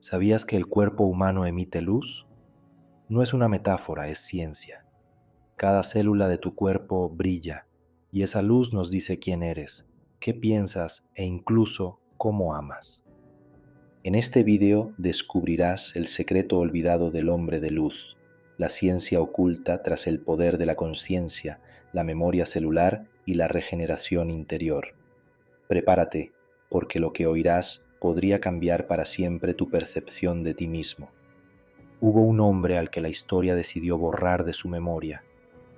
¿Sabías que el cuerpo humano emite luz? No es una metáfora, es ciencia. Cada célula de tu cuerpo brilla y esa luz nos dice quién eres, qué piensas e incluso cómo amas. En este video descubrirás el secreto olvidado del hombre de luz, la ciencia oculta tras el poder de la conciencia, la memoria celular y la regeneración interior. Prepárate, porque lo que oirás podría cambiar para siempre tu percepción de ti mismo. Hubo un hombre al que la historia decidió borrar de su memoria.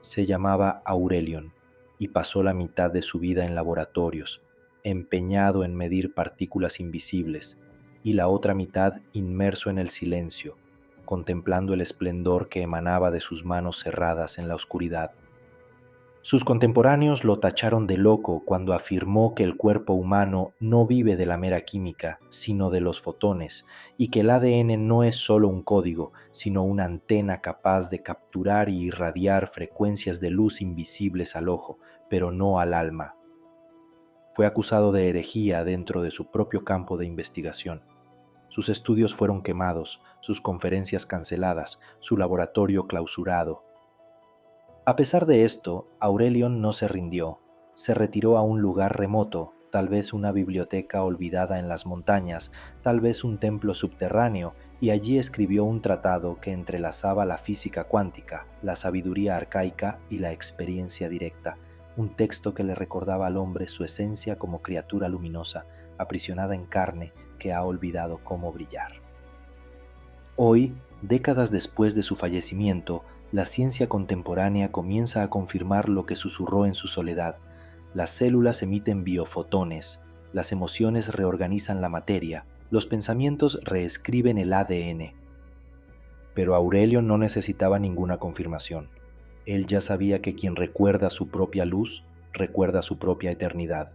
Se llamaba Aurelion y pasó la mitad de su vida en laboratorios, empeñado en medir partículas invisibles, y la otra mitad inmerso en el silencio, contemplando el esplendor que emanaba de sus manos cerradas en la oscuridad. Sus contemporáneos lo tacharon de loco cuando afirmó que el cuerpo humano no vive de la mera química, sino de los fotones, y que el ADN no es solo un código, sino una antena capaz de capturar y irradiar frecuencias de luz invisibles al ojo, pero no al alma. Fue acusado de herejía dentro de su propio campo de investigación. Sus estudios fueron quemados, sus conferencias canceladas, su laboratorio clausurado. A pesar de esto, Aurelion no se rindió. Se retiró a un lugar remoto, tal vez una biblioteca olvidada en las montañas, tal vez un templo subterráneo, y allí escribió un tratado que entrelazaba la física cuántica, la sabiduría arcaica y la experiencia directa, un texto que le recordaba al hombre su esencia como criatura luminosa, aprisionada en carne, que ha olvidado cómo brillar. Hoy, décadas después de su fallecimiento, la ciencia contemporánea comienza a confirmar lo que susurró en su soledad. Las células emiten biofotones, las emociones reorganizan la materia, los pensamientos reescriben el ADN. Pero Aurelio no necesitaba ninguna confirmación. Él ya sabía que quien recuerda su propia luz, recuerda su propia eternidad.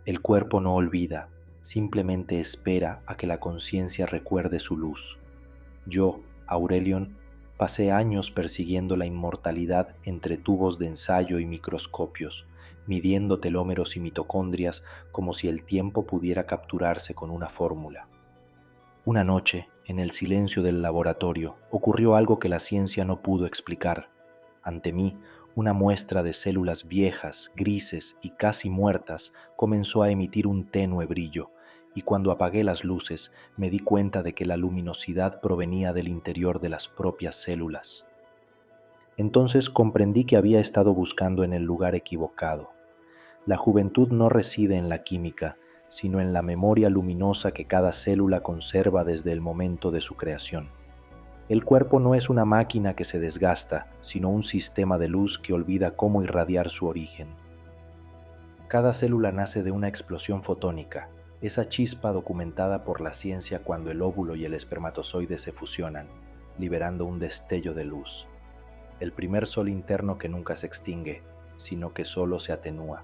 El cuerpo no olvida, simplemente espera a que la conciencia recuerde su luz. Yo, Aurelion, pasé años persiguiendo la inmortalidad entre tubos de ensayo y microscopios, midiendo telómeros y mitocondrias como si el tiempo pudiera capturarse con una fórmula. Una noche, en el silencio del laboratorio, ocurrió algo que la ciencia no pudo explicar. Ante mí, una muestra de células viejas, grises y casi muertas comenzó a emitir un tenue brillo, y cuando apagué las luces me di cuenta de que la luminosidad provenía del interior de las propias células. Entonces comprendí que había estado buscando en el lugar equivocado. La juventud no reside en la química, sino en la memoria luminosa que cada célula conserva desde el momento de su creación. El cuerpo no es una máquina que se desgasta, sino un sistema de luz que olvida cómo irradiar su origen. Cada célula nace de una explosión fotónica, esa chispa documentada por la ciencia cuando el óvulo y el espermatozoide se fusionan, liberando un destello de luz. El primer sol interno que nunca se extingue, sino que solo se atenúa.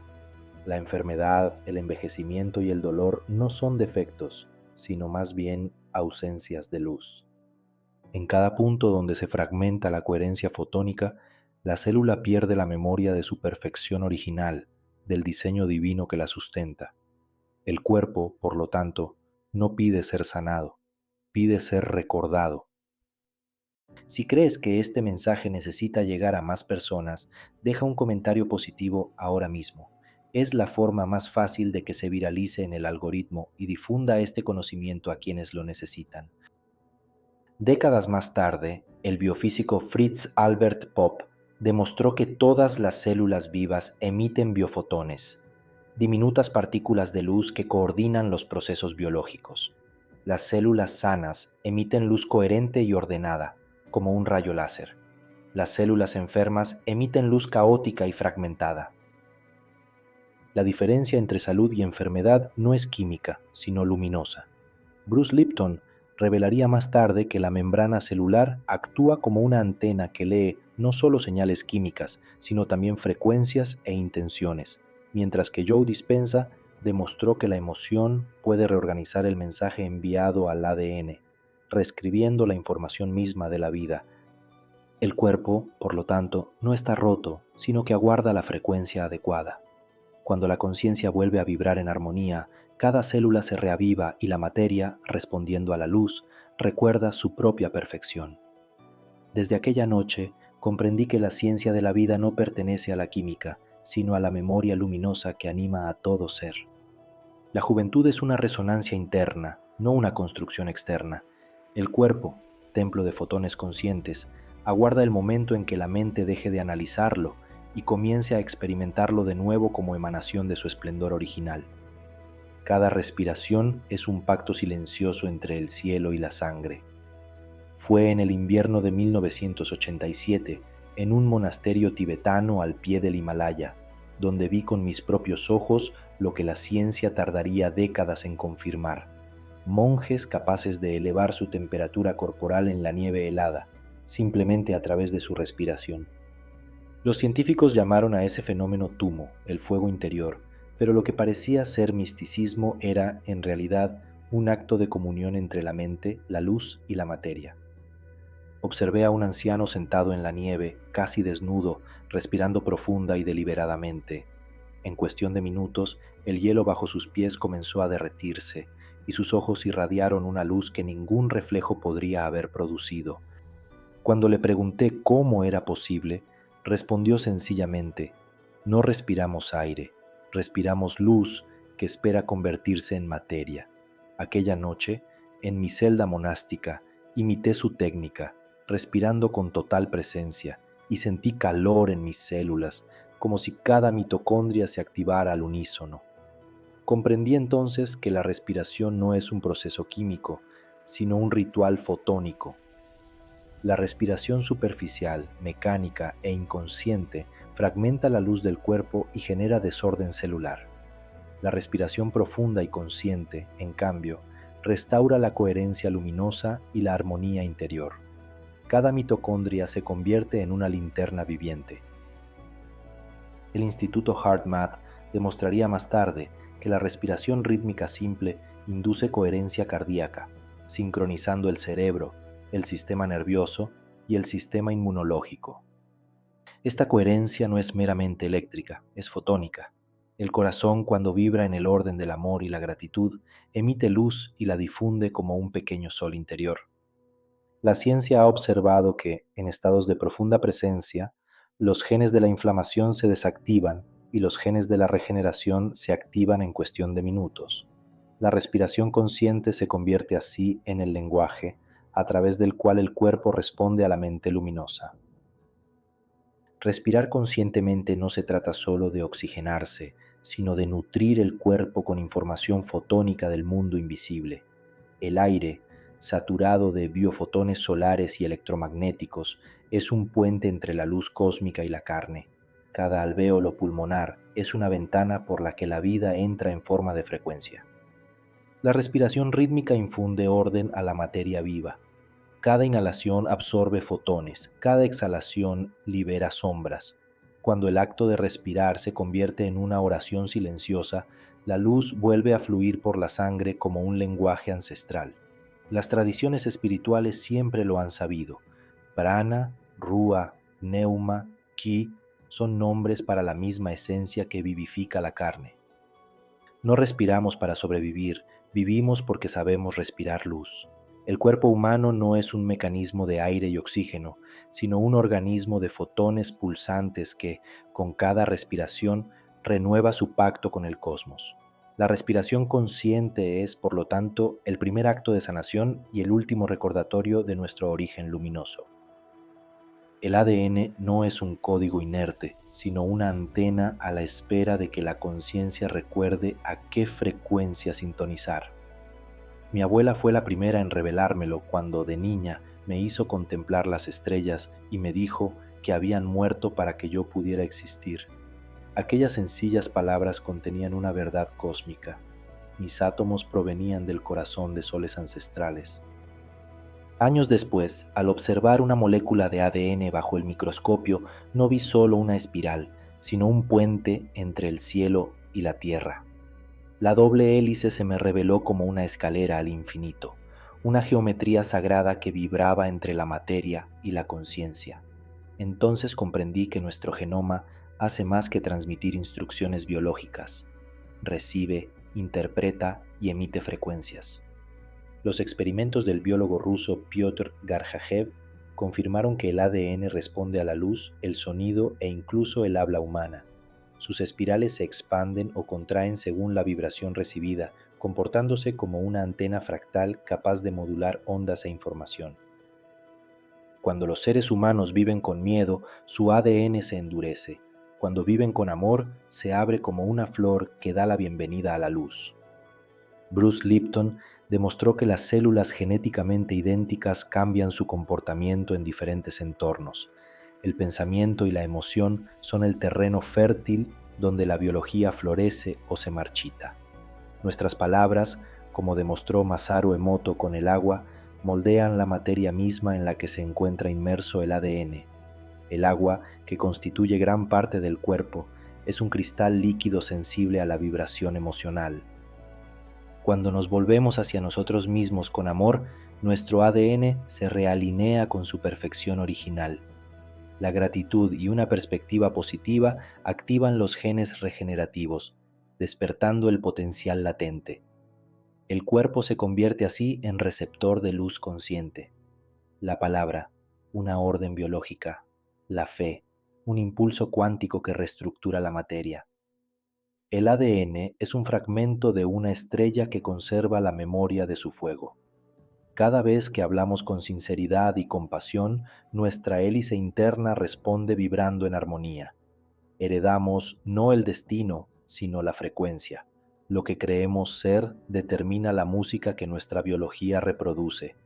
La enfermedad, el envejecimiento y el dolor no son defectos, sino más bien ausencias de luz. En cada punto donde se fragmenta la coherencia fotónica, la célula pierde la memoria de su perfección original, del diseño divino que la sustenta. El cuerpo, por lo tanto, no pide ser sanado, pide ser recordado. Si crees que este mensaje necesita llegar a más personas, deja un comentario positivo ahora mismo. Es la forma más fácil de que se viralice en el algoritmo y difunda este conocimiento a quienes lo necesitan. Décadas más tarde, el biofísico Fritz Albert Popp demostró que todas las células vivas emiten biofotones, diminutas partículas de luz que coordinan los procesos biológicos. Las células sanas emiten luz coherente y ordenada, como un rayo láser. Las células enfermas emiten luz caótica y fragmentada. La diferencia entre salud y enfermedad no es química, sino luminosa. Bruce Lipton revelaría más tarde que la membrana celular actúa como una antena que lee no solo señales químicas, sino también frecuencias e intenciones, mientras que Joe Dispenza demostró que la emoción puede reorganizar el mensaje enviado al ADN, reescribiendo la información misma de la vida. El cuerpo, por lo tanto, no está roto, sino que aguarda la frecuencia adecuada. Cuando la conciencia vuelve a vibrar en armonía, Cada célula se reaviva y la materia, respondiendo a la luz, recuerda su propia perfección. Desde aquella noche comprendí que la ciencia de la vida no pertenece a la química, sino a la memoria luminosa que anima a todo ser. La juventud es una resonancia interna, no una construcción externa. El cuerpo, templo de fotones conscientes, aguarda el momento en que la mente deje de analizarlo y comience a experimentarlo de nuevo como emanación de su esplendor original. Cada respiración es un pacto silencioso entre el cielo y la sangre. Fue en el invierno de 1987, en un monasterio tibetano al pie del Himalaya, donde vi con mis propios ojos lo que la ciencia tardaría décadas en confirmar: monjes capaces de elevar su temperatura corporal en la nieve helada, simplemente a través de su respiración. Los científicos llamaron a ese fenómeno tumo, el fuego interior, pero lo que parecía ser misticismo era, en realidad, un acto de comunión entre la mente, la luz y la materia. Observé a un anciano sentado en la nieve, casi desnudo, respirando profunda y deliberadamente. En cuestión de minutos, el hielo bajo sus pies comenzó a derretirse, y sus ojos irradiaron una luz que ningún reflejo podría haber producido. Cuando le pregunté cómo era posible, respondió sencillamente: no respiramos aire, respiramos luz que espera convertirse en materia. Aquella noche, en mi celda monástica, imité su técnica, respirando con total presencia, y sentí calor en mis células, como si cada mitocondria se activara al unísono. Comprendí entonces que la respiración no es un proceso químico, sino un ritual fotónico. La respiración superficial, mecánica e inconsciente fragmenta la luz del cuerpo y genera desorden celular. La respiración profunda y consciente, en cambio, restaura la coherencia luminosa y la armonía interior. Cada mitocondria se convierte en una linterna viviente. El Instituto HeartMath demostraría más tarde que la respiración rítmica simple induce coherencia cardíaca, sincronizando el cerebro, el sistema nervioso y el sistema inmunológico. Esta coherencia no es meramente eléctrica, es fotónica. El corazón, cuando vibra en el orden del amor y la gratitud, emite luz y la difunde como un pequeño sol interior. La ciencia ha observado que, en estados de profunda presencia, los genes de la inflamación se desactivan y los genes de la regeneración se activan en cuestión de minutos. La respiración consciente se convierte así en el lenguaje a través del cual el cuerpo responde a la mente luminosa. Respirar conscientemente no se trata solo de oxigenarse, sino de nutrir el cuerpo con información fotónica del mundo invisible. El aire, saturado de biofotones solares y electromagnéticos, es un puente entre la luz cósmica y la carne. Cada alvéolo pulmonar es una ventana por la que la vida entra en forma de frecuencia. La respiración rítmica infunde orden a la materia viva. Cada inhalación absorbe fotones, cada exhalación libera sombras. Cuando el acto de respirar se convierte en una oración silenciosa, la luz vuelve a fluir por la sangre como un lenguaje ancestral. Las tradiciones espirituales siempre lo han sabido. Prana, Rúa, Neuma, Ki son nombres para la misma esencia que vivifica la carne. No respiramos para sobrevivir, vivimos porque sabemos respirar luz. El cuerpo humano no es un mecanismo de aire y oxígeno, sino un organismo de fotones pulsantes que, con cada respiración, renueva su pacto con el cosmos. La respiración consciente es, por lo tanto, el primer acto de sanación y el último recordatorio de nuestro origen luminoso. El ADN no es un código inerte, sino una antena a la espera de que la conciencia recuerde a qué frecuencia sintonizar. Mi abuela fue la primera en revelármelo cuando de niña me hizo contemplar las estrellas y me dijo que habían muerto para que yo pudiera existir. Aquellas sencillas palabras contenían una verdad cósmica. Mis átomos provenían del corazón de soles ancestrales. Años después, al observar una molécula de ADN bajo el microscopio, no vi solo una espiral, sino un puente entre el cielo y la tierra. La doble hélice se me reveló como una escalera al infinito, una geometría sagrada que vibraba entre la materia y la conciencia. Entonces comprendí que nuestro genoma hace más que transmitir instrucciones biológicas. Recibe, interpreta y emite frecuencias. Los experimentos del biólogo ruso Piotr Garjajev confirmaron que el ADN responde a la luz, el sonido e incluso el habla humana. Sus espirales se expanden o contraen según la vibración recibida, comportándose como una antena fractal capaz de modular ondas e información. Cuando los seres humanos viven con miedo, su ADN se endurece. Cuando viven con amor, se abre como una flor que da la bienvenida a la luz. Bruce Lipton demostró que las células genéticamente idénticas cambian su comportamiento en diferentes entornos. El pensamiento y la emoción son el terreno fértil donde la biología florece o se marchita. Nuestras palabras, como demostró Masaru Emoto con el agua, moldean la materia misma en la que se encuentra inmerso el ADN. El agua, que constituye gran parte del cuerpo, es un cristal líquido sensible a la vibración emocional. Cuando nos volvemos hacia nosotros mismos con amor, nuestro ADN se realinea con su perfección original. La gratitud y una perspectiva positiva activan los genes regenerativos, despertando el potencial latente. El cuerpo se convierte así en receptor de luz consciente. La palabra, una orden biológica. La fe, un impulso cuántico que reestructura la materia. El ADN es un fragmento de una estrella que conserva la memoria de su fuego. Cada vez que hablamos con sinceridad y compasión, nuestra hélice interna responde vibrando en armonía. Heredamos no el destino, sino la frecuencia. Lo que creemos ser determina la música que nuestra biología reproduce.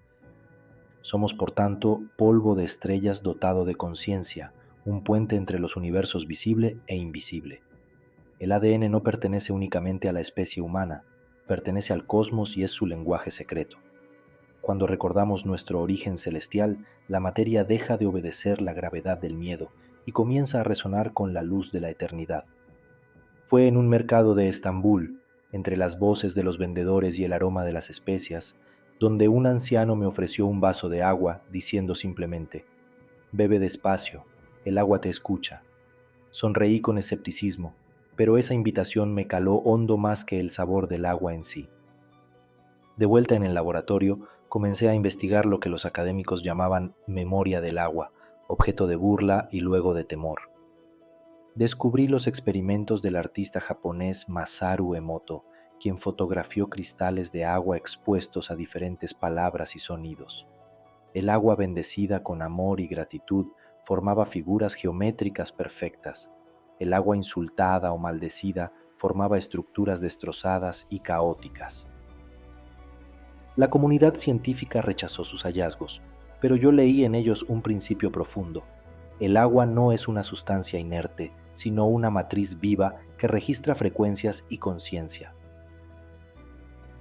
Somos, por tanto, polvo de estrellas dotado de conciencia, un puente entre los universos visible e invisible. El ADN no pertenece únicamente a la especie humana, pertenece al cosmos y es su lenguaje secreto. Cuando recordamos nuestro origen celestial, la materia deja de obedecer la gravedad del miedo y comienza a resonar con la luz de la eternidad. Fue en un mercado de Estambul, entre las voces de los vendedores y el aroma de las especias, donde un anciano me ofreció un vaso de agua, diciendo simplemente: «Bebe despacio, el agua te escucha». Sonreí con escepticismo, pero esa invitación me caló hondo más que el sabor del agua en sí. De vuelta en el laboratorio, comencé a investigar lo que los académicos llamaban memoria del agua, objeto de burla y luego de temor. Descubrí los experimentos del artista japonés Masaru Emoto, quien fotografió cristales de agua expuestos a diferentes palabras y sonidos. El agua bendecida con amor y gratitud formaba figuras geométricas perfectas. El agua insultada o maldecida formaba estructuras destrozadas y caóticas. La comunidad científica rechazó sus hallazgos, pero yo leí en ellos un principio profundo. El agua no es una sustancia inerte, sino una matriz viva que registra frecuencias y conciencia.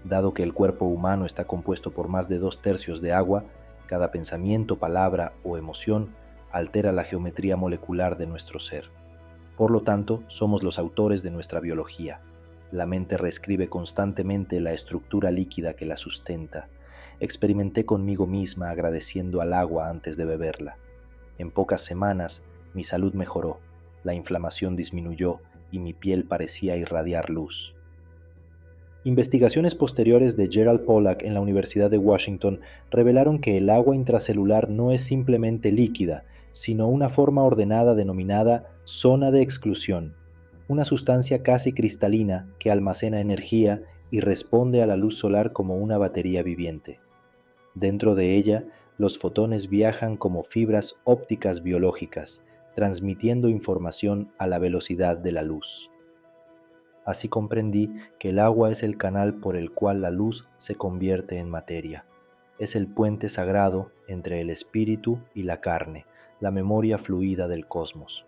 Dado que el cuerpo humano está compuesto por más de 2/3 de agua, cada pensamiento, palabra o emoción altera la geometría molecular de nuestro ser. Por lo tanto, somos los autores de nuestra biología. La mente reescribe constantemente la estructura líquida que la sustenta. Experimenté conmigo misma agradeciendo al agua antes de beberla. En pocas semanas, mi salud mejoró, la inflamación disminuyó y mi piel parecía irradiar luz. Investigaciones posteriores de Gerald Pollack en la Universidad de Washington revelaron que el agua intracelular no es simplemente líquida, sino una forma ordenada denominada zona de exclusión, una sustancia casi cristalina que almacena energía y responde a la luz solar como una batería viviente. Dentro de ella, los fotones viajan como fibras ópticas biológicas, transmitiendo información a la velocidad de la luz. Así comprendí que el agua es el canal por el cual la luz se convierte en materia. Es el puente sagrado entre el espíritu y la carne, la memoria fluida del cosmos.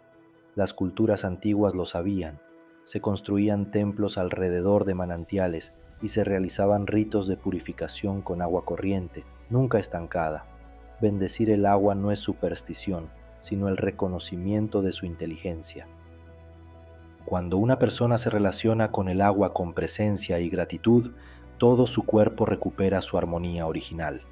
Las culturas antiguas lo sabían. Se construían templos alrededor de manantiales y se realizaban ritos de purificación con agua corriente, nunca estancada. Bendecir el agua no es superstición, sino el reconocimiento de su inteligencia. Cuando una persona se relaciona con el agua con presencia y gratitud, todo su cuerpo recupera su armonía original.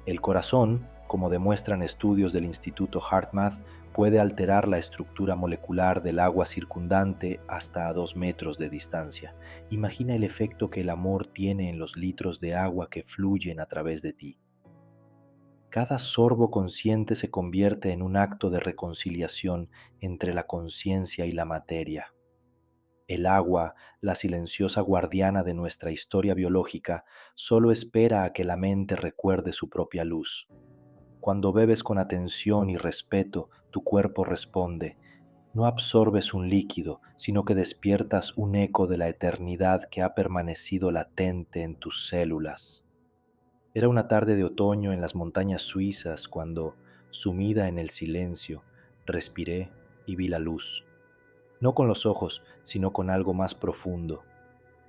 El corazón, como demuestran estudios del Instituto HeartMath, puede alterar la estructura molecular del agua circundante hasta a 2 metros de distancia. Imagina el efecto que el amor tiene en los litros de agua que fluyen a través de ti. Cada sorbo consciente se convierte en un acto de reconciliación entre la conciencia y la materia. El agua, la silenciosa guardiana de nuestra historia biológica, solo espera a que la mente recuerde su propia luz. Cuando bebes con atención y respeto, tu cuerpo responde. No absorbes un líquido, sino que despiertas un eco de la eternidad que ha permanecido latente en tus células. Era una tarde de otoño en las montañas suizas cuando, sumida en el silencio, respiré y vi la luz. No con los ojos, sino con algo más profundo.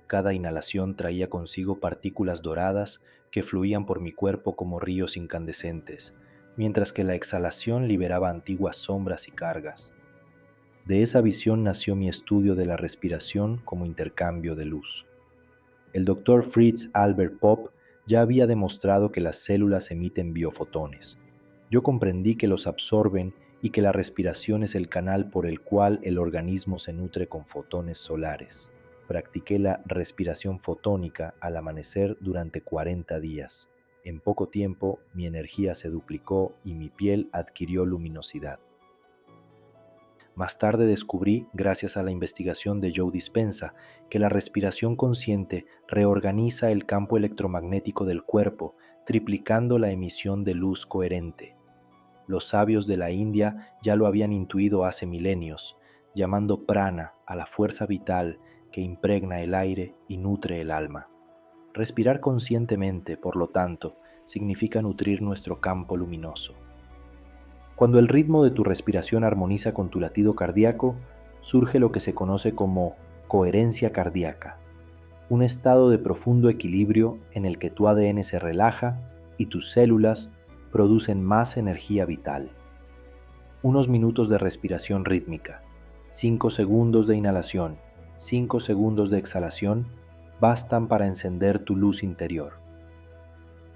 Cada inhalación traía consigo partículas doradas que fluían por mi cuerpo como ríos incandescentes, mientras que la exhalación liberaba antiguas sombras y cargas. De esa visión nació mi estudio de la respiración como intercambio de luz. El doctor Fritz Albert Popp ya había demostrado que las células emiten biofotones. Yo comprendí que los absorben y que la respiración es el canal por el cual el organismo se nutre con fotones solares. Practiqué la respiración fotónica al amanecer durante 40 días. En poco tiempo, mi energía se duplicó y mi piel adquirió luminosidad. Más tarde descubrí, gracias a la investigación de Joe Dispenza, que la respiración consciente reorganiza el campo electromagnético del cuerpo, triplicando la emisión de luz coherente. Los sabios de la India ya lo habían intuido hace milenios, llamando prana a la fuerza vital que impregna el aire y nutre el alma. Respirar conscientemente, por lo tanto, significa nutrir nuestro campo luminoso. Cuando el ritmo de tu respiración armoniza con tu latido cardíaco, surge lo que se conoce como coherencia cardíaca, un estado de profundo equilibrio en el que tu ADN se relaja y tus células producen más energía vital. Unos minutos de respiración rítmica, 5 segundos de inhalación, 5 segundos de exhalación, bastan para encender tu luz interior.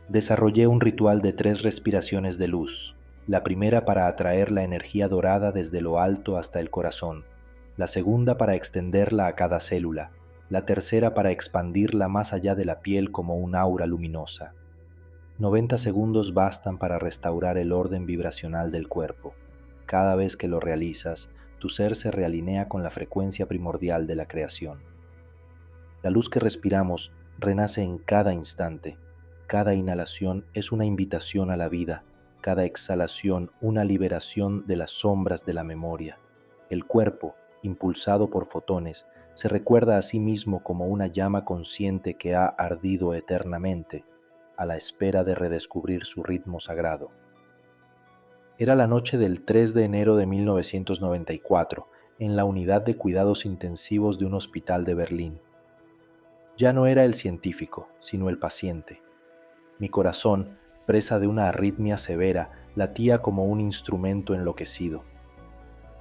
Desarrollé un ritual de 3 respiraciones de luz. La primera para atraer la energía dorada desde lo alto hasta el corazón, la segunda para extenderla a cada célula, la tercera para expandirla más allá de la piel como un aura luminosa. 90 segundos bastan para restaurar el orden vibracional del cuerpo. Cada vez que lo realizas, tu ser se realinea con la frecuencia primordial de la creación. La luz que respiramos renace en cada instante. Cada inhalación es una invitación a la vida. Cada exhalación una liberación de las sombras de la memoria. El cuerpo, impulsado por fotones, se recuerda a sí mismo como una llama consciente que ha ardido eternamente, a la espera de redescubrir su ritmo sagrado. Era la noche del 3 de enero de 1994, en la unidad de cuidados intensivos de un hospital de Berlín. Ya no era el científico, sino el paciente. Mi corazón, presa de una arritmia severa, latía como un instrumento enloquecido.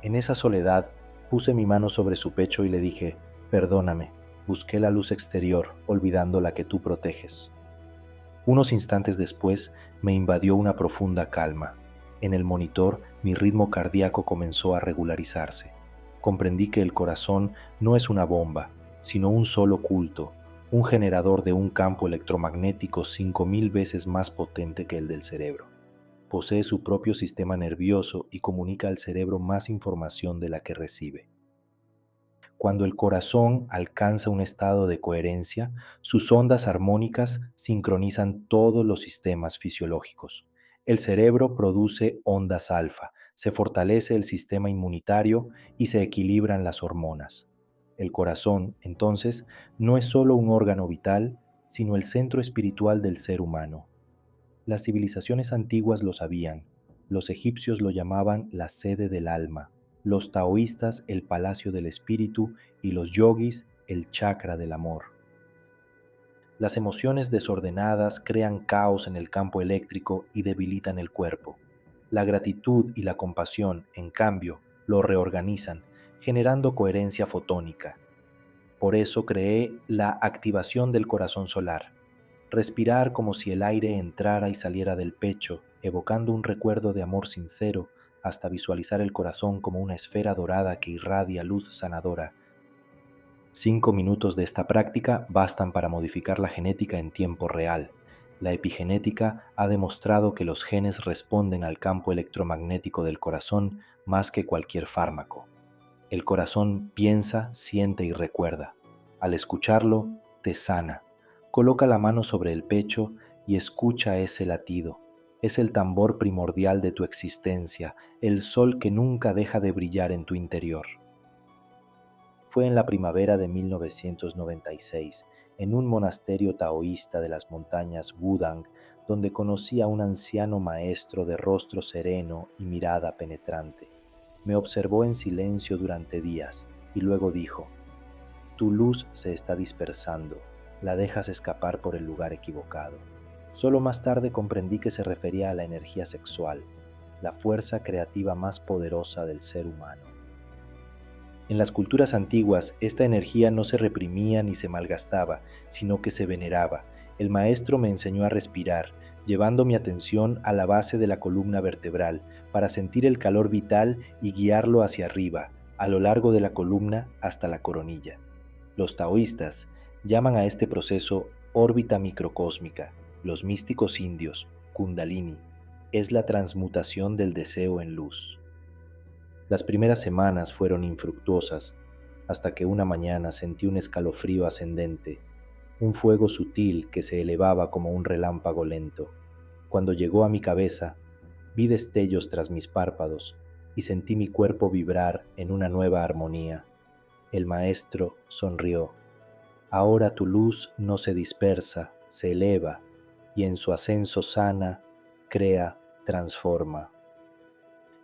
En esa soledad, puse mi mano sobre su pecho y le dije, perdóname, busqué la luz exterior, olvidando la que tú proteges. Unos instantes después, me invadió una profunda calma. En el monitor, mi ritmo cardíaco comenzó a regularizarse. Comprendí que el corazón no es una bomba, sino un solo culto, un generador de un campo electromagnético 5000 veces más potente que el del cerebro. Posee su propio sistema nervioso y comunica al cerebro más información de la que recibe. Cuando el corazón alcanza un estado de coherencia, sus ondas armónicas sincronizan todos los sistemas fisiológicos. El cerebro produce ondas alfa, se fortalece el sistema inmunitario y se equilibran las hormonas. El corazón, entonces, no es solo un órgano vital, sino el centro espiritual del ser humano. Las civilizaciones antiguas lo sabían. Los egipcios lo llamaban la sede del alma, los taoístas el palacio del espíritu y los yogis el chakra del amor. Las emociones desordenadas crean caos en el campo eléctrico y debilitan el cuerpo. La gratitud y la compasión, en cambio, lo reorganizan, generando coherencia fotónica. Por eso creé la activación del corazón solar. Respirar como si el aire entrara y saliera del pecho, evocando un recuerdo de amor sincero, hasta visualizar el corazón como una esfera dorada que irradia luz sanadora. 5 minutos de esta práctica bastan para modificar la genética en tiempo real. La epigenética ha demostrado que los genes responden al campo electromagnético del corazón más que cualquier fármaco. El corazón piensa, siente y recuerda. Al escucharlo, te sana. Coloca la mano sobre el pecho y escucha ese latido. Es el tambor primordial de tu existencia, el sol que nunca deja de brillar en tu interior. Fue en la primavera de 1996, en un monasterio taoísta de las montañas Wudang, donde conocí a un anciano maestro de rostro sereno y mirada penetrante. Me observó en silencio durante días y luego dijo: tu luz se está dispersando, la dejas escapar por el lugar equivocado. Solo más tarde comprendí que se refería a la energía sexual, la fuerza creativa más poderosa del ser humano. En las culturas antiguas, esta energía no se reprimía ni se malgastaba, sino que se veneraba. El maestro me enseñó a respirar, llevando mi atención a la base de la columna vertebral para sentir el calor vital y guiarlo hacia arriba, a lo largo de la columna hasta la coronilla. Los taoístas llaman a este proceso órbita microcósmica. Los místicos indios, Kundalini, es la transmutación del deseo en luz. Las primeras semanas fueron infructuosas, hasta que una mañana sentí un escalofrío ascendente, un fuego sutil que se elevaba como un relámpago lento. Cuando llegó a mi cabeza, vi destellos tras mis párpados y sentí mi cuerpo vibrar en una nueva armonía. El maestro sonrió. Ahora tu luz no se dispersa, se eleva, y en su ascenso sana, crea, transforma.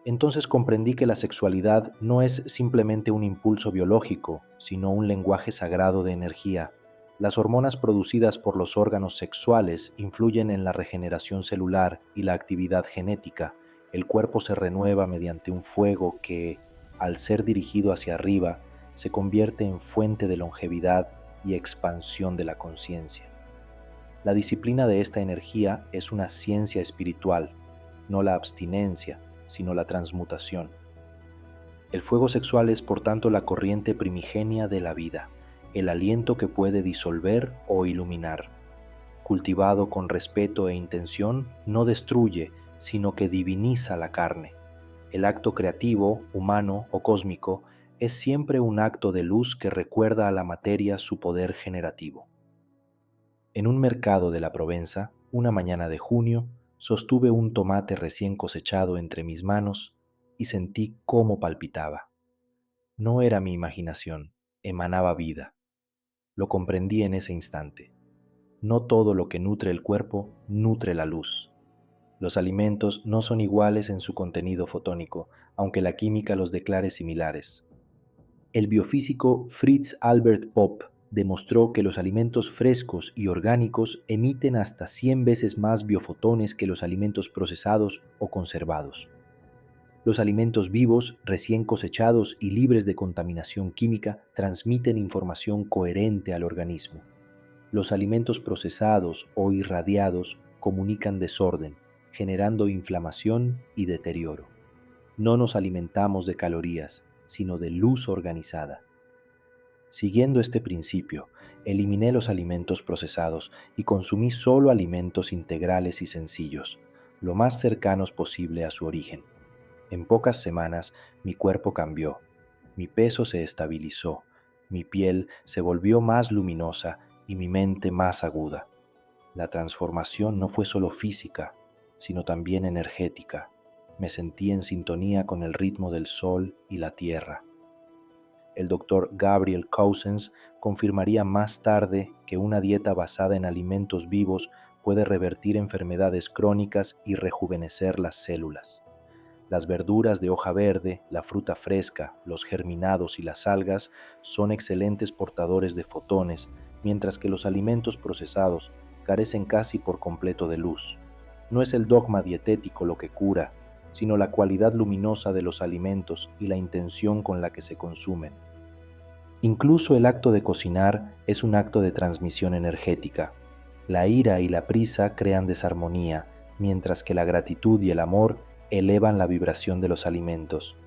Entonces comprendí que la sexualidad no es simplemente un impulso biológico, sino un lenguaje sagrado de energía. Las hormonas producidas por los órganos sexuales influyen en la regeneración celular y la actividad genética. El cuerpo se renueva mediante un fuego que, al ser dirigido hacia arriba, se convierte en fuente de longevidad y expansión de la conciencia. La disciplina de esta energía es una ciencia espiritual, no la abstinencia, sino la transmutación. El fuego sexual es, por tanto, la corriente primigenia de la vida, el aliento que puede disolver o iluminar. Cultivado con respeto e intención, no destruye, sino que diviniza la carne. El acto creativo, humano o cósmico, es siempre un acto de luz que recuerda a la materia su poder generativo. En un mercado de la Provenza, una mañana de junio, sostuve un tomate recién cosechado entre mis manos y sentí cómo palpitaba. No era mi imaginación, emanaba vida. Lo comprendí en ese instante. No todo lo que nutre el cuerpo nutre la luz. Los alimentos no son iguales en su contenido fotónico, aunque la química los declare similares. El biofísico Fritz Albert Popp demostró que los alimentos frescos y orgánicos emiten hasta 100 veces más biofotones que los alimentos procesados o conservados. Los alimentos vivos, recién cosechados y libres de contaminación química transmiten información coherente al organismo. Los alimentos procesados o irradiados comunican desorden, generando inflamación y deterioro. No nos alimentamos de calorías, sino de luz organizada. Siguiendo este principio, eliminé los alimentos procesados y consumí solo alimentos integrales y sencillos, lo más cercanos posible a su origen. En pocas semanas mi cuerpo cambió, mi peso se estabilizó, mi piel se volvió más luminosa y mi mente más aguda. La transformación no fue solo física, sino también energética. Me sentí en sintonía con el ritmo del sol y la tierra. El doctor Gabriel Cousens confirmaría más tarde que una dieta basada en alimentos vivos puede revertir enfermedades crónicas y rejuvenecer las células. Las verduras de hoja verde, la fruta fresca, los germinados y las algas son excelentes portadores de fotones, mientras que los alimentos procesados carecen casi por completo de luz. No es el dogma dietético lo que cura, sino la cualidad luminosa de los alimentos y la intención con la que se consumen. Incluso el acto de cocinar es un acto de transmisión energética. La ira y la prisa crean desarmonía, mientras que la gratitud y el amor elevan la vibración de los alimentos.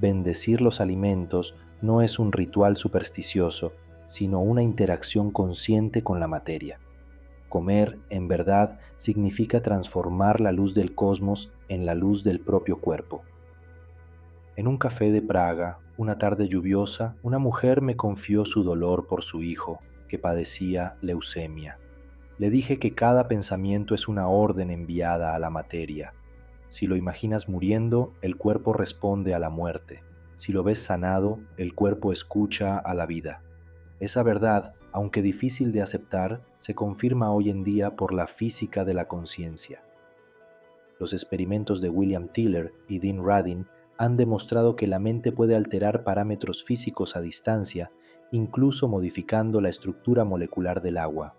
Bendecir los alimentos no es un ritual supersticioso, sino una interacción consciente con la materia. Comer, en verdad, significa transformar la luz del cosmos en la luz del propio cuerpo. En un café de Praga, una tarde lluviosa, una mujer me confió su dolor por su hijo, que padecía leucemia. Le dije que cada pensamiento es una orden enviada a la materia. Si lo imaginas muriendo, el cuerpo responde a la muerte. Si lo ves sanado, el cuerpo escucha a la vida. Esa verdad, aunque difícil de aceptar, se confirma hoy en día por la física de la conciencia. Los experimentos de William Tiller y Dean Radin han demostrado que la mente puede alterar parámetros físicos a distancia, incluso modificando la estructura molecular del agua.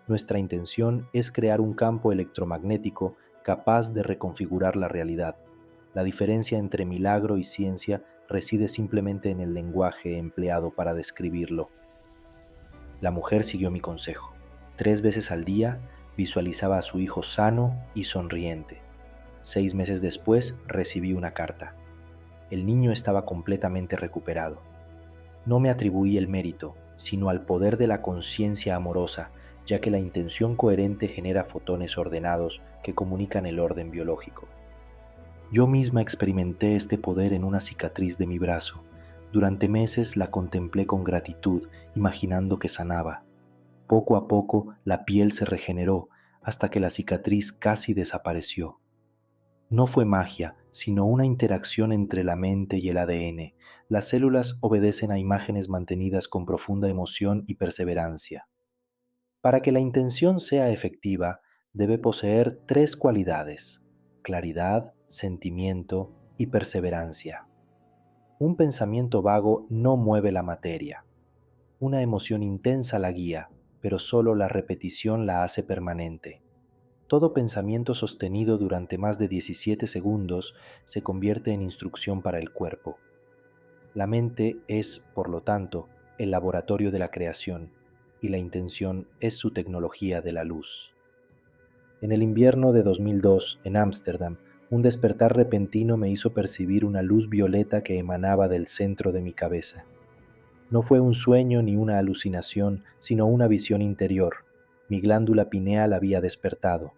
Nuestra intención es crear un campo electromagnético capaz de reconfigurar la realidad. La diferencia entre milagro y ciencia reside simplemente en el lenguaje empleado para describirlo. La mujer siguió mi consejo. 3 veces al día visualizaba a su hijo sano y sonriente. 6 meses después recibí una carta. El niño estaba completamente recuperado. No me atribuí el mérito, sino al poder de la conciencia amorosa, ya que la intención coherente genera fotones ordenados que comunican el orden biológico. Yo misma experimenté este poder en una cicatriz de mi brazo. Durante meses la contemplé con gratitud, imaginando que sanaba. Poco a poco la piel se regeneró hasta que la cicatriz casi desapareció. No fue magia, sino una interacción entre la mente y el ADN. Las células obedecen a imágenes mantenidas con profunda emoción y perseverancia. Para que la intención sea efectiva, debe poseer 3 cualidades: claridad, sentimiento y perseverancia. Un pensamiento vago no mueve la materia. Una emoción intensa la guía, pero solo la repetición la hace permanente. Todo pensamiento sostenido durante más de 17 segundos se convierte en instrucción para el cuerpo. La mente es, por lo tanto, el laboratorio de la creación, y la intención es su tecnología de la luz. En el invierno de 2002, en Ámsterdam, un despertar repentino me hizo percibir una luz violeta que emanaba del centro de mi cabeza. No fue un sueño ni una alucinación, sino una visión interior. Mi glándula pineal había despertado.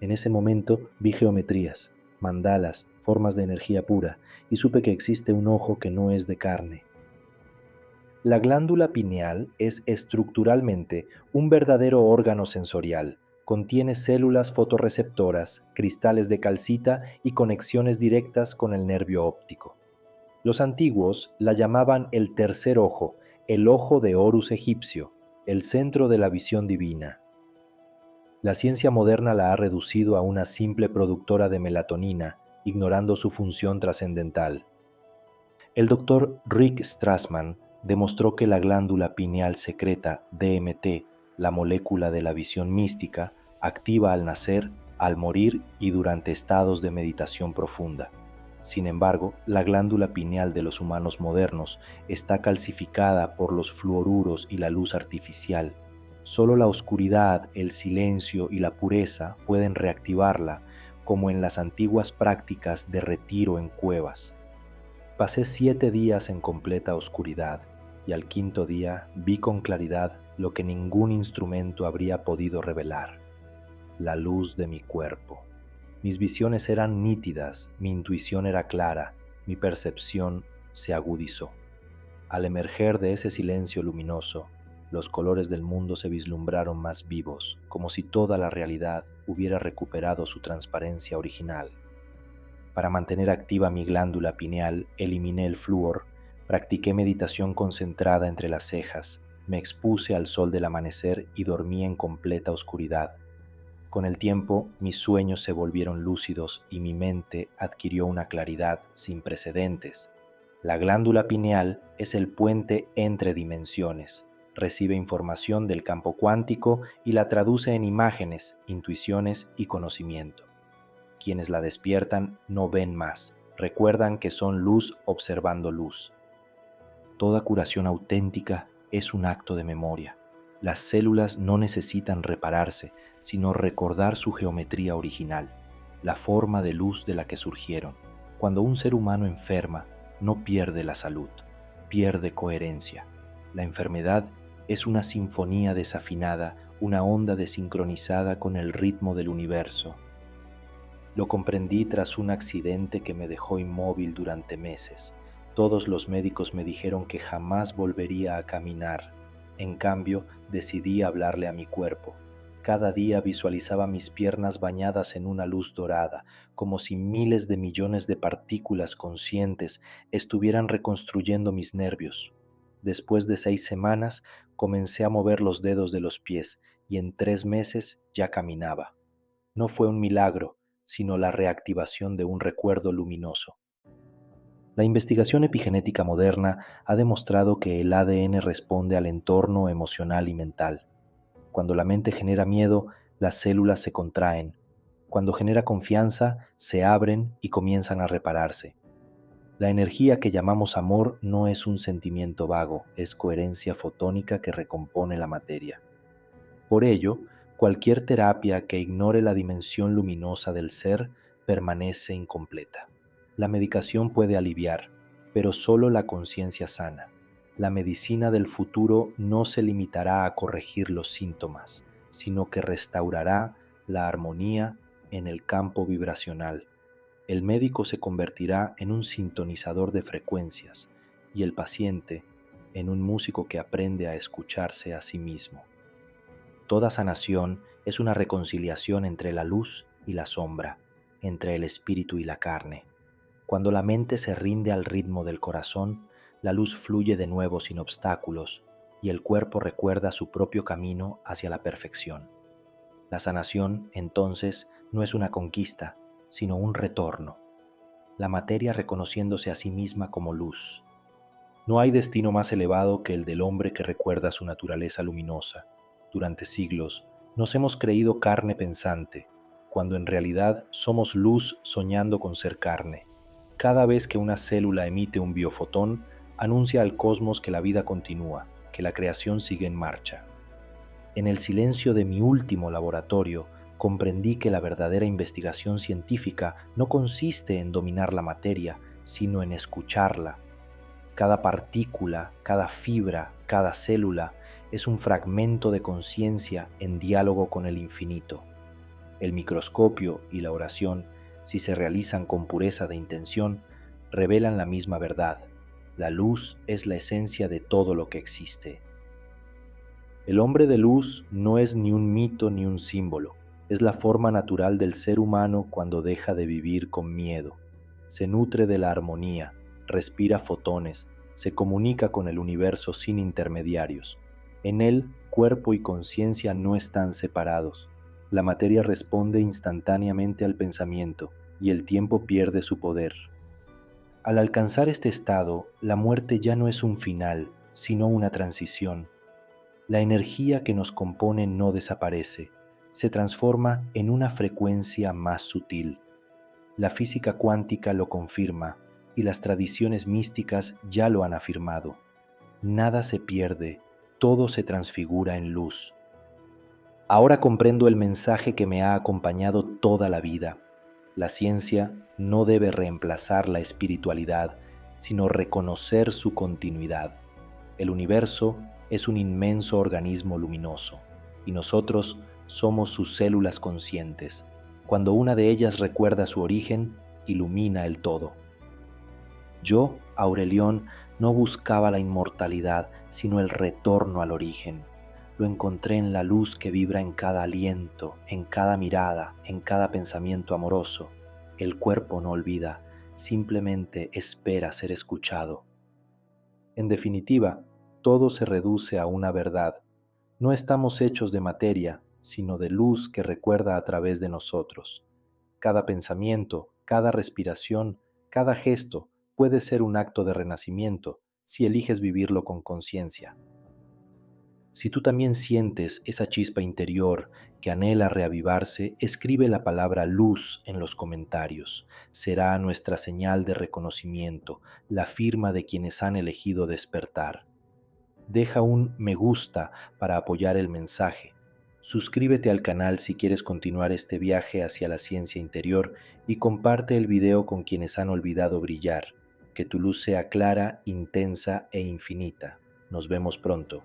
En ese momento vi geometrías, mandalas, formas de energía pura, y supe que existe un ojo que no es de carne. La glándula pineal es estructuralmente un verdadero órgano sensorial. Contiene células fotorreceptoras, cristales de calcita y conexiones directas con el nervio óptico. Los antiguos la llamaban el tercer ojo, el ojo de Horus egipcio, el centro de la visión divina. La ciencia moderna la ha reducido a una simple productora de melatonina, ignorando su función trascendental. El doctor Rick Strassman demostró que la glándula pineal secreta DMT, la molécula de la visión mística, activa al nacer, al morir y durante estados de meditación profunda. Sin embargo, la glándula pineal de los humanos modernos está calcificada por los fluoruros y la luz artificial. Solo la oscuridad, el silencio y la pureza pueden reactivarla, como en las antiguas prácticas de retiro en cuevas. Pasé 7 días en completa oscuridad y al quinto día vi con claridad lo que ningún instrumento habría podido revelar: la luz de mi cuerpo. Mis visiones eran nítidas, mi intuición era clara, mi percepción se agudizó. Al emerger de ese silencio luminoso, los colores del mundo se vislumbraron más vivos, como si toda la realidad hubiera recuperado su transparencia original. Para mantener activa mi glándula pineal, eliminé el flúor, practiqué meditación concentrada entre las cejas, me expuse al sol del amanecer y dormí en completa oscuridad. Con el tiempo, mis sueños se volvieron lúcidos y mi mente adquirió una claridad sin precedentes. La glándula pineal es el puente entre dimensiones. Recibe información del campo cuántico y la traduce en imágenes, intuiciones y conocimiento. Quienes la despiertan no ven más, recuerdan que son luz observando luz. Toda curación auténtica es un acto de memoria. Las células no necesitan repararse, sino recordar su geometría original, la forma de luz de la que surgieron. Cuando un ser humano enferma, no pierde la salud, pierde coherencia. La enfermedad es una sinfonía desafinada, una onda desincronizada con el ritmo del universo. Lo comprendí tras un accidente que me dejó inmóvil durante meses. Todos los médicos me dijeron que jamás volvería a caminar. En cambio, decidí hablarle a mi cuerpo. Cada día visualizaba mis piernas bañadas en una luz dorada, como si miles de millones de partículas conscientes estuvieran reconstruyendo mis nervios. Después de 6 semanas, comencé a mover los dedos de los pies y en 3 meses ya caminaba. No fue un milagro, sino la reactivación de un recuerdo luminoso. La investigación epigenética moderna ha demostrado que el ADN responde al entorno emocional y mental. Cuando la mente genera miedo, las células se contraen. Cuando genera confianza, se abren y comienzan a repararse. La energía que llamamos amor no es un sentimiento vago, es coherencia fotónica que recompone la materia. Por ello, cualquier terapia que ignore la dimensión luminosa del ser permanece incompleta. La medicación puede aliviar, pero solo la conciencia sana. La medicina del futuro no se limitará a corregir los síntomas, sino que restaurará la armonía en el campo vibracional. El médico se convertirá en un sintonizador de frecuencias y el paciente en un músico que aprende a escucharse a sí mismo. Toda sanación es una reconciliación entre la luz y la sombra, entre el espíritu y la carne. Cuando la mente se rinde al ritmo del corazón, la luz fluye de nuevo sin obstáculos y el cuerpo recuerda su propio camino hacia la perfección. La sanación, entonces, no es una conquista, sino un retorno. La materia reconociéndose a sí misma como luz. No hay destino más elevado que el del hombre que recuerda su naturaleza luminosa. Durante siglos nos hemos creído carne pensante, cuando en realidad somos luz soñando con ser carne. Cada vez que una célula emite un biofotón, anuncia al cosmos que la vida continúa, que la creación sigue en marcha. En el silencio de mi último laboratorio, comprendí que la verdadera investigación científica no consiste en dominar la materia, sino en escucharla. Cada partícula, cada fibra, cada célula es un fragmento de conciencia en diálogo con el infinito. El microscopio y la oración, si se realizan con pureza de intención, revelan la misma verdad. La luz es la esencia de todo lo que existe. El hombre de luz no es ni un mito ni un símbolo, es la forma natural del ser humano cuando deja de vivir con miedo. Se nutre de la armonía, respira fotones, se comunica con el universo sin intermediarios. En él, cuerpo y conciencia no están separados. La materia responde instantáneamente al pensamiento y el tiempo pierde su poder. Al alcanzar este estado, la muerte ya no es un final, sino una transición. La energía que nos compone no desaparece, se transforma en una frecuencia más sutil. La física cuántica lo confirma y las tradiciones místicas ya lo han afirmado. Nada se pierde, todo se transfigura en luz. Ahora comprendo el mensaje que me ha acompañado toda la vida. La ciencia no debe reemplazar la espiritualidad, sino reconocer su continuidad. El universo es un inmenso organismo luminoso y nosotros somos sus células conscientes. Cuando una de ellas recuerda su origen, ilumina el todo. Yo, Aurelión, no buscaba la inmortalidad, sino el retorno al origen. Lo encontré en la luz que vibra en cada aliento, en cada mirada, en cada pensamiento amoroso. El cuerpo no olvida, simplemente espera ser escuchado. En definitiva, todo se reduce a una verdad. No estamos hechos de materia, sino de luz que recuerda a través de nosotros. Cada pensamiento, cada respiración, cada gesto puede ser un acto de renacimiento si eliges vivirlo con conciencia. Si tú también sientes esa chispa interior que anhela reavivarse, escribe la palabra luz en los comentarios. Será nuestra señal de reconocimiento, la firma de quienes han elegido despertar. Deja un me gusta para apoyar el mensaje. Suscríbete al canal si quieres continuar este viaje hacia la ciencia interior y comparte el video con quienes han olvidado brillar. Que tu luz sea clara, intensa e infinita. Nos vemos pronto.